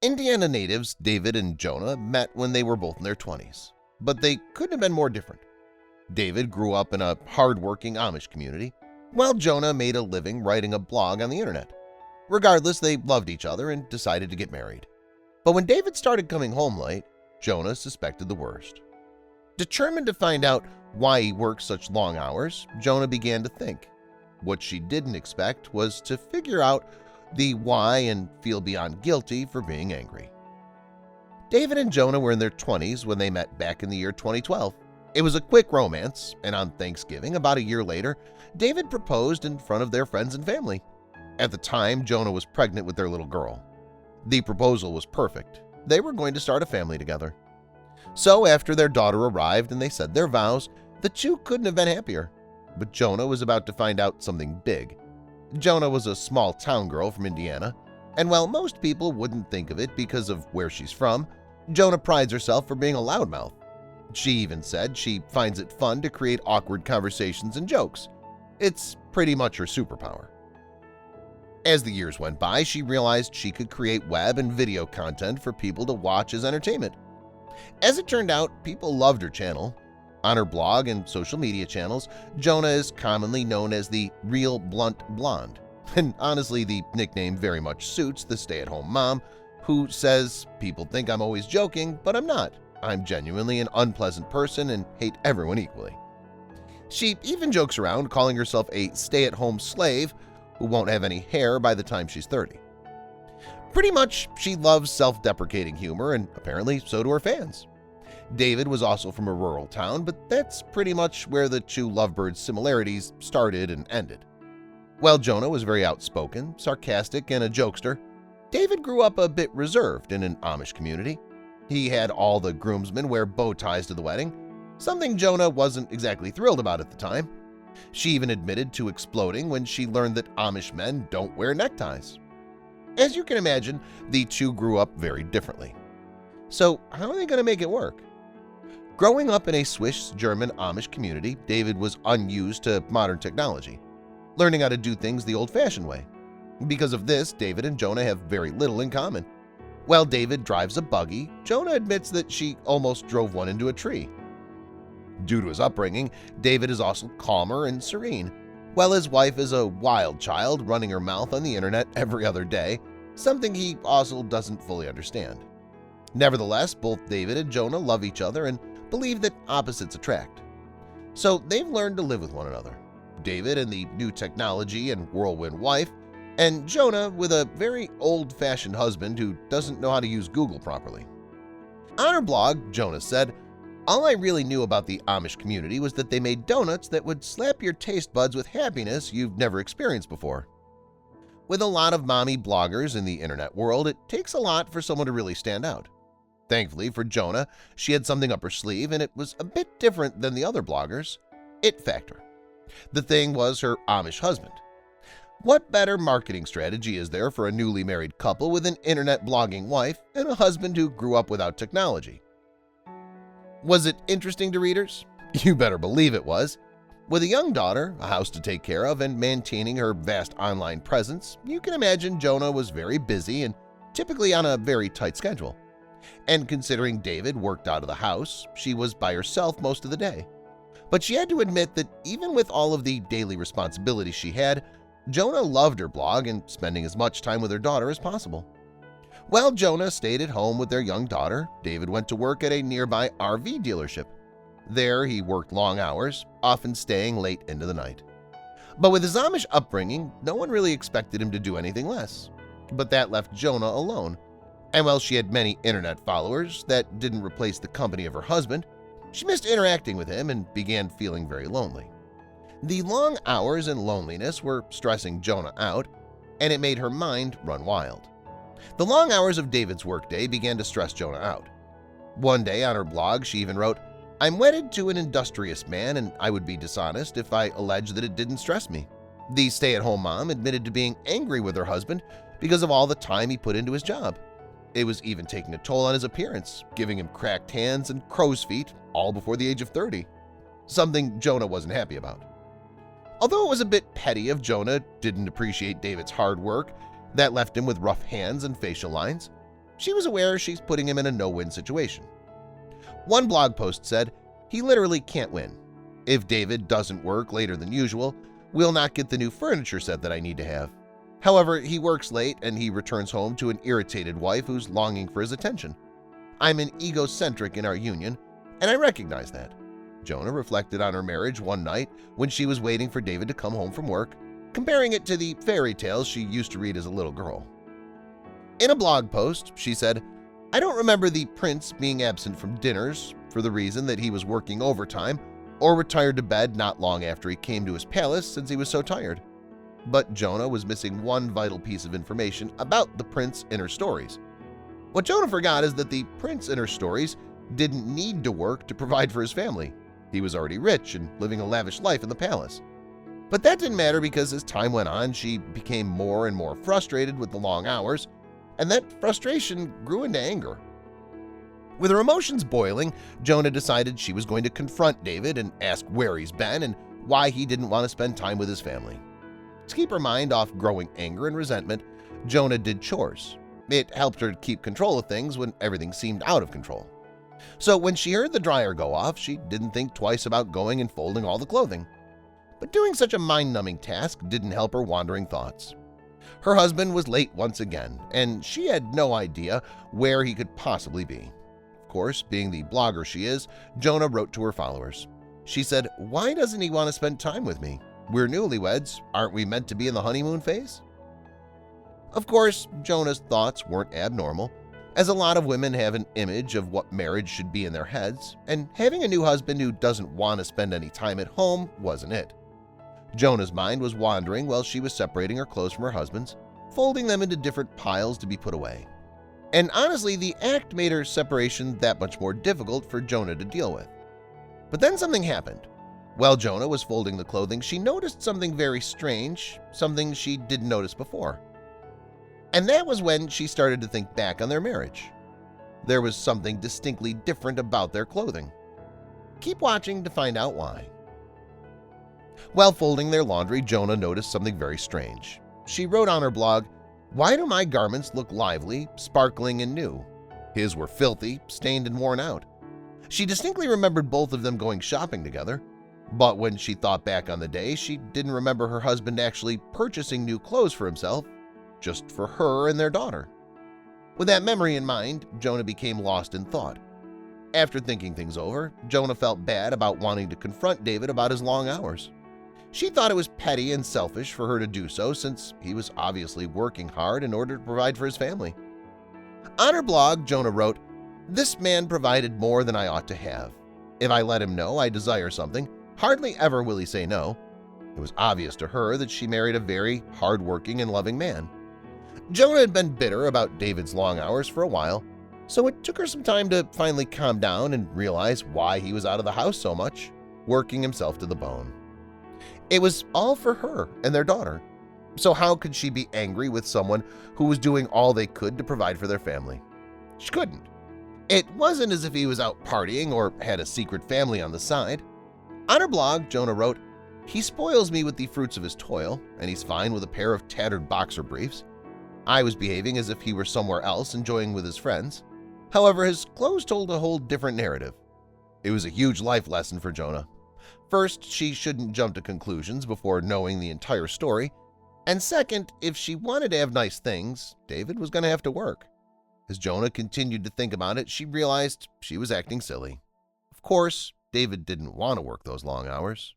Indiana natives David and Jonah met when they were both in their 20s, but they couldn't have been more different. David grew up in a hard-working Amish community, while Jonah made a living writing a blog on the internet. Regardless, they loved each other and decided to get married. But when David started coming home late, Jonah suspected the worst. Determined to find out why he worked such long hours, Jonah began to think. What she didn't expect was to figure out the why and feel beyond guilty for being angry. David and Jonah were in their 20s when they met back in the year 2012. It was a quick romance, and on Thanksgiving, about a year later, David proposed in front of their friends and family. At the time, Jonah was pregnant with their little girl. The proposal was perfect. They were going to start a family together. So after their daughter arrived and they said their vows, the two couldn't have been happier. But Jonah was about to find out something big. Jonah was a small town girl from Indiana, and while most people wouldn't think of it because of where she's from, Jonah prides herself for being a loudmouth. She even said she finds it fun to create awkward conversations and jokes. It's pretty much her superpower. As the years went by, she realized she could create web and video content for people to watch as entertainment. As it turned out, people loved her channel. On her blog and social media channels, Jonah is commonly known as the Real Blunt Blonde, and honestly the nickname very much suits the stay-at-home mom who says, "People think I'm always joking, but I'm not. I'm genuinely an unpleasant person and hate everyone equally." She even jokes around calling herself a stay-at-home slave who won't have any hair by the time she's 30. Pretty much, she loves self-deprecating humor, and apparently so do her fans. David was also from a rural town, but that's pretty much where the two lovebirds' similarities started and ended. While Jonah was very outspoken, sarcastic, and a jokester, David grew up a bit reserved in an Amish community. He had all the groomsmen wear bow ties to the wedding, something Jonah wasn't exactly thrilled about at the time. She even admitted to exploding when she learned that Amish men don't wear neckties. As you can imagine, the two grew up very differently. So how are they going to make it work? Growing up in a Swiss-German Amish community, David was unused to modern technology, learning how to do things the old-fashioned way. Because of this, David and Jonah have very little in common. While David drives a buggy, Jonah admits that she almost drove one into a tree. Due to his upbringing, David is also calmer and serene, while his wife is a wild child running her mouth on the internet every other day, something he also doesn't fully understand. Nevertheless, both David and Jonah love each other and believe that opposites attract. So they've learned to live with one another. David and the new technology and whirlwind wife, and Jonah with a very old-fashioned husband who doesn't know how to use Google properly. On her blog, Jonah said, "All I really knew about the Amish community was that they made donuts that would slap your taste buds with happiness you've never experienced before." With a lot of mommy bloggers in the internet world, it takes a lot for someone to really stand out. Thankfully for Jonah, she had something up her sleeve, and it was a bit different than the other bloggers. It factor. The thing was her Amish husband. What better marketing strategy is there for a newly married couple with an internet blogging wife and a husband who grew up without technology? Was it interesting to readers? You better believe it was. With a young daughter, a house to take care of, and maintaining her vast online presence, you can imagine Jonah was very busy and typically on a very tight schedule. And considering David worked out of the house, she was by herself most of the day. But she had to admit that even with all of the daily responsibilities she had, Jonah loved her blog and spending as much time with her daughter as possible. While Jonah stayed at home with their young daughter, David went to work at a nearby RV dealership. There, he worked long hours, often staying late into the night. But with his Amish upbringing, no one really expected him to do anything less. But that left Jonah alone. And while she had many internet followers, that didn't replace the company of her husband. She missed interacting with him and began feeling very lonely. The long hours and loneliness were stressing Jonah out, and it made her mind run wild. The long hours of David's workday began to stress Jonah out. One day on her blog, she even wrote, "I'm wedded to an industrious man, and I would be dishonest if I alleged that it didn't stress me." The stay-at-home mom admitted to being angry with her husband because of all the time he put into his job. It was even taking a toll on his appearance, giving him cracked hands and crow's feet, all before the age of 30. Something Jonah wasn't happy about. Although it was a bit petty of Jonah didn't appreciate David's hard work that left him with rough hands and facial lines, She was aware she's putting him in a no-win situation. One blog post said, "He literally can't win. If David doesn't work later than usual, we'll not get the new furniture set that I need to have. However, he works late and he returns home to an irritated wife who's longing for his attention. I'm an egocentric in our union, and I recognize that." Jonah reflected on her marriage one night when she was waiting for David to come home from work, comparing it to the fairy tales she used to read as a little girl. In a blog post, she said, "I don't remember the prince being absent from dinners for the reason that he was working overtime or retired to bed not long after he came to his palace since he was so tired. But Jonah was missing one vital piece of information about the prince in her stories. What Jonah forgot is that the prince in her stories didn't need to work to provide for his family. He was already rich and living a lavish life in the palace. But that didn't matter because as time went on, she became more and more frustrated with the long hours, and that frustration grew into anger. With her emotions boiling, Jonah decided she was going to confront David and ask where he's been and why he didn't want to spend time with his family. To keep her mind off growing anger and resentment, Jonah did chores. It helped her keep control of things when everything seemed out of control. So when she heard the dryer go off, she didn't think twice about going and folding all the clothing. But doing such a mind-numbing task didn't help her wandering thoughts. Her husband was late once again, and she had no idea where he could possibly be. Of course, being the blogger she is, Jonah wrote to her followers. She said, "Why doesn't he want to spend time with me? We're newlyweds. Aren't we meant to be in the honeymoon phase?" Of course, Jonah's thoughts weren't abnormal, as a lot of women have an image of what marriage should be in their heads, and having a new husband who doesn't want to spend any time at home wasn't it. Jonah's mind was wandering while she was separating her clothes from her husband's, folding them into different piles to be put away. And honestly, the act made her separation that much more difficult for Jonah to deal with. But then something happened. While Jonah was folding the clothing, she noticed something very strange, something she didn't notice before. And that was when she started to think back on their marriage. There was something distinctly different about their clothing. Keep watching to find out why. While folding their laundry, Jonah noticed something very strange. She wrote on her blog, "Why do my garments look lively, sparkling, and new? His were filthy, stained, and worn out." She distinctly remembered both of them going shopping together, but when she thought back on the day, she didn't remember her husband actually purchasing new clothes for himself, just for her and their daughter. With that memory in mind, Jonah became lost in thought. After thinking things over, Jonah felt bad about wanting to confront David about his long hours. She thought it was petty and selfish for her to do so since he was obviously working hard in order to provide for his family. On her blog, Jonah wrote, "This man provided more than I ought to have. If I let him know I desire something, hardly ever will he say no." It was obvious to her that she married a very hard-working and loving man. Jonah had been bitter about David's long hours for a while, so it took her some time to finally calm down and realize why he was out of the house so much, working himself to the bone. It was all for her and their daughter. So how could she be angry with someone who was doing all they could to provide for their family? She couldn't. It wasn't as if he was out partying or had a secret family on the side. On her blog, Jonah wrote, "He spoils me with the fruits of his toil, and he's fine with a pair of tattered boxer briefs. I was behaving as if he were somewhere else enjoying with his friends. However, his clothes told a whole different narrative." It was a huge life lesson for Jonah. First, she shouldn't jump to conclusions before knowing the entire story, and second, if she wanted to have nice things, David was going to have to work. As Jonah continued to think about it, she realized she was acting silly. Of course, David didn't want to work those long hours.